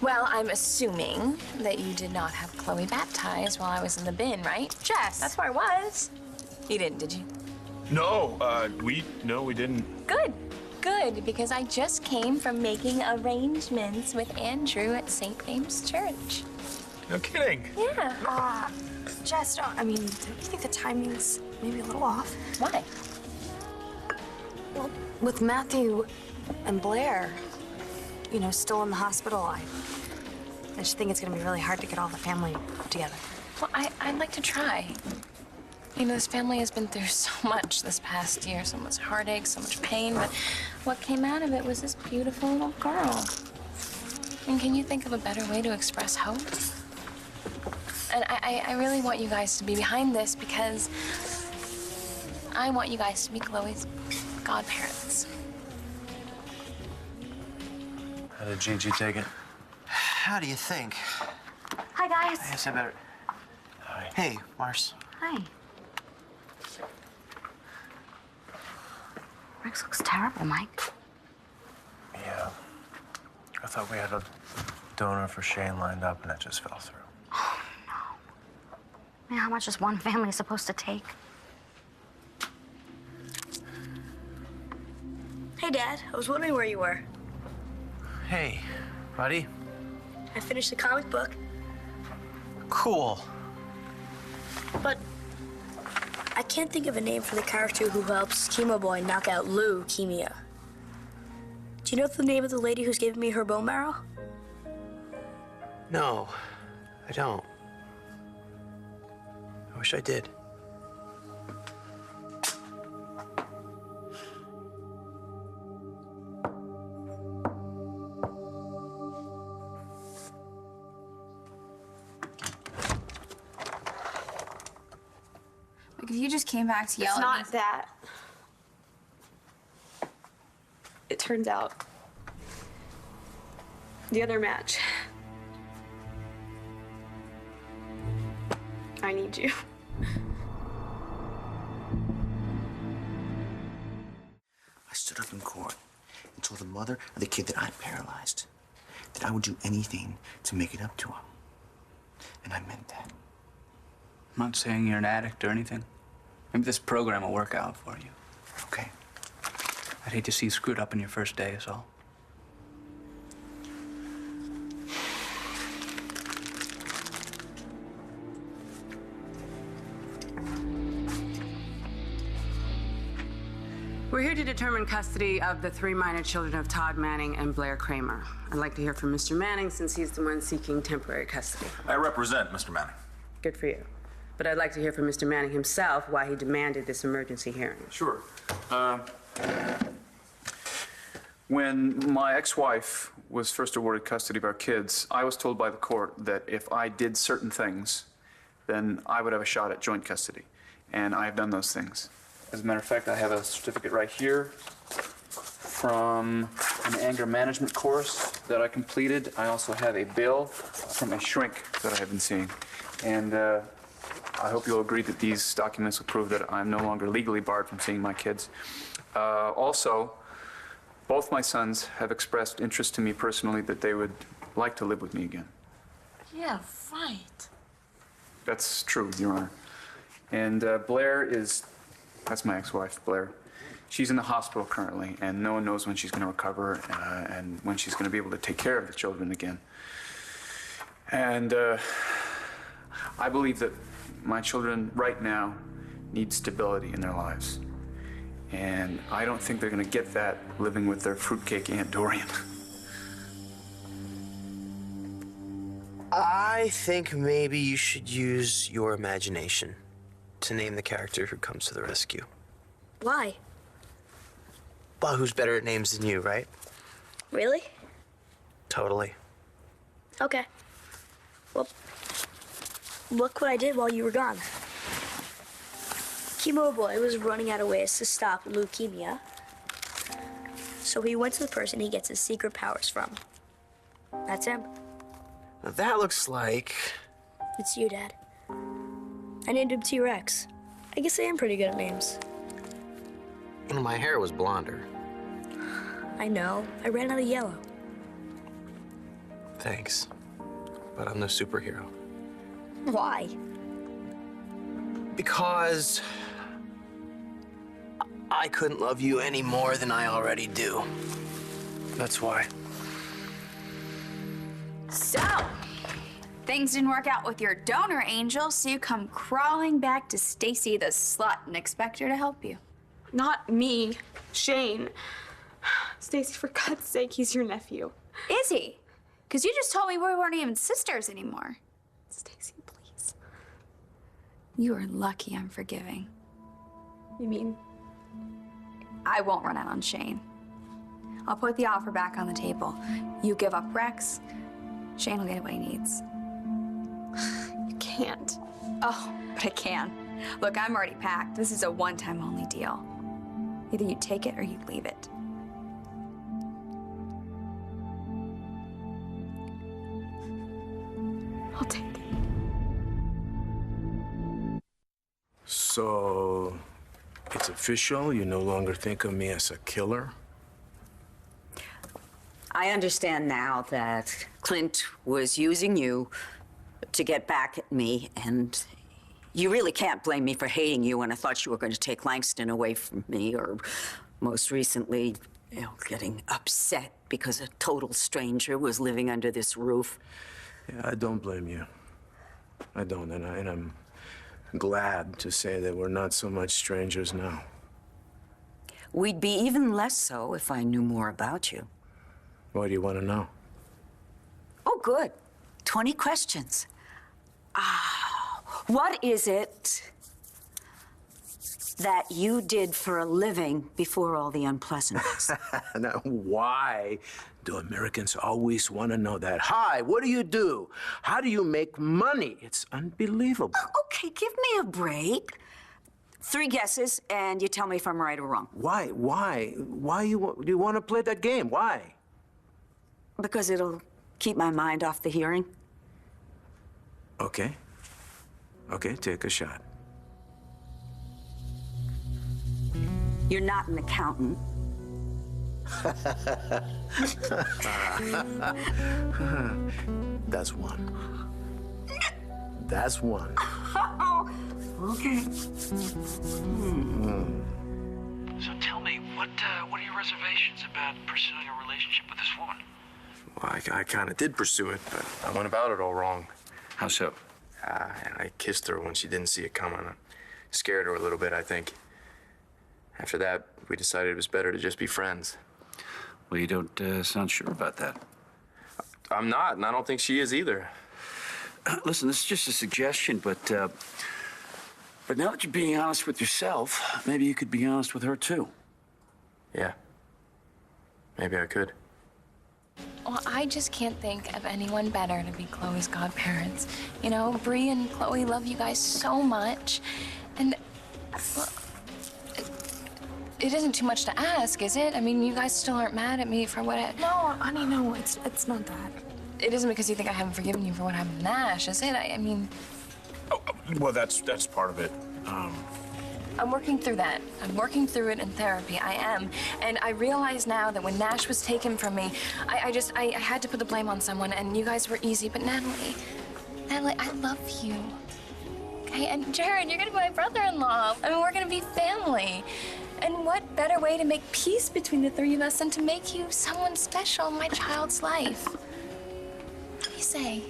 Well, I'm assuming that you did not have Chloe baptized while I was in the bin, right? Jess, that's where I was. You didn't, did you? No, we didn't. Good, because I just came from making arrangements with Andrew at St. James Church. No kidding. Yeah. Jess, don't you think the timing's maybe a little off? Why? Well, with Matthew and Blair, still in the hospital, I just think it's gonna be really hard to get all the family together. Well, I'd like to try. This family has been through so much this past year, so much heartache, so much pain, but what came out of it was this beautiful little girl. And can you think of a better way to express hope? And I really want you guys to be behind this because I want you guys to be Chloe's godparents. How did Gigi take it? How do you think? Hi, guys. I guess I better... Hi. Hey, Mars. Hi. Rex looks terrible, Mike. Yeah. I thought we had a donor for Shane lined up, and it just fell through. Oh, no. Man, how much is one family supposed to take? Hey, Dad. I was wondering where you were. Hey, buddy. I finished the comic book, Cool. but I can't think of a name for the character who helps Chemo Boy knock out leukemia. Do you know the name of the lady who's giving me her bone marrow? No, I don't. I wish I did. Like, if you just came back to yell It's at not me... that. It turns out the other match. I need you. I stood up in court and told the mother of the kid that I paralyzed that I would do anything to make it up to him. And I meant that. I'm not saying you're an addict or anything. Maybe this program will work out for you. Okay. I'd hate to see you screwed up on your first day is all. We're here to determine custody of the 3 minor children of Todd Manning and Blair Cramer. I'd like to hear from Mr. Manning since he's the one seeking temporary custody. I represent Mr. Manning. Good for you. But I'd like to hear from Mr. Manning himself why he demanded this emergency hearing. Sure. When my ex-wife was first awarded custody of our kids, I was told by the court that if I did certain things, then I would have a shot at joint custody. And I have done those things. As a matter of fact, I have a certificate right here from an anger management course that I completed. I also have a bill from a shrink that I have been seeing. And I hope you'll agree that these documents will prove that I'm no longer legally barred from seeing my kids. Also, both my sons have expressed interest to me personally that they would like to live with me again. Yeah, right. That's true, Your Honor. And Blair is, that's my ex-wife, Blair. She's in the hospital currently, and no one knows when she's going to recover and when she's going to be able to take care of the children again. And I believe that my children right now need stability in their lives. And I don't think they're going to get that living with their fruitcake Aunt Dorian. I think maybe you should use your imagination to name the character who comes to the rescue. Why? Well, who's better at names than you, right? Really? Totally. Okay. Well, look what I did while you were gone. Chemo Boy was running out of ways to stop leukemia. So he went to the person he gets his secret powers from. That's him. Now that looks like... It's you, Dad. I named him T-Rex. I guess I am pretty good at names. Well, my hair was blonder. I know. I ran out of yellow. Thanks. But I'm no superhero. Why? Because I couldn't love you any more than I already do. That's why. So, things didn't work out with your donor angel, so you come crawling back to Stacy the slut and expect her to help you. Not me, Shane. Stacy, for God's sake, he's your nephew. Is he? Because you just told me we weren't even sisters anymore. Stacy, please. You are lucky I'm forgiving. You mean? I won't run out on Shane. I'll put the offer back on the table. You give up Rex, Shane will get what he needs. You can't. Oh, but I can. Look, I'm already packed. This is a one-time only deal. Either you take it or you leave it. I'll take it. So, it's official? You no longer think of me as a killer? I understand now that Clint was using you to get back at me, and you really can't blame me for hating you when I thought you were going to take Langston away from me, or most recently, getting upset because a total stranger was living under this roof. Yeah, I don't blame you. I don't, and I'm glad to say that we're not so much strangers now. We'd be even less so if I knew more about you. What do you want to know? Oh, good. 20 questions. What is it that you did for a living before all the unpleasantness? Now, why do Americans always want to know that? Hi, what do you do? How do you make money? It's unbelievable. Okay, give me a break. 3 guesses, and you tell me if I'm right or wrong. Why? Do you want to play that game? Why? Because it'll keep my mind off the hearing. Okay. Okay, take a shot. You're not an accountant. That's one. That's one. Okay. So tell me, what are your reservations about pursuing a relationship with this woman? Well, I kind of did pursue it, but I went about it all wrong. How so? I kissed her when she didn't see it coming. I scared her a little bit, I think. After that, we decided it was better to just be friends. Well, you don't sound sure about that. I'm not, and I don't think she is either. Listen, this is just a suggestion, but now that you're being honest with yourself, maybe you could be honest with her, too. Yeah. Maybe I could. Well, I just can't think of anyone better to be Chloe's godparents. You know, Bree and Chloe love you guys so much. And, well, it isn't too much to ask, is it? I mean, you guys still aren't mad at me for what I... No, honey, no, it's not that. It isn't because you think I haven't forgiven you for what happened to Nash, is it? I mean... Oh, well, that's part of it. I'm working through that. I'm working through it in therapy. I am. And I realize now that when Nash was taken from me, I had to put the blame on someone, and you guys were easy. But Natalie, I love you. Okay? And Jared, you're gonna be my brother-in-law. I mean, we're gonna be family. And what better way to make peace between the 3 of us than to make you someone special in my child's life? What do you say?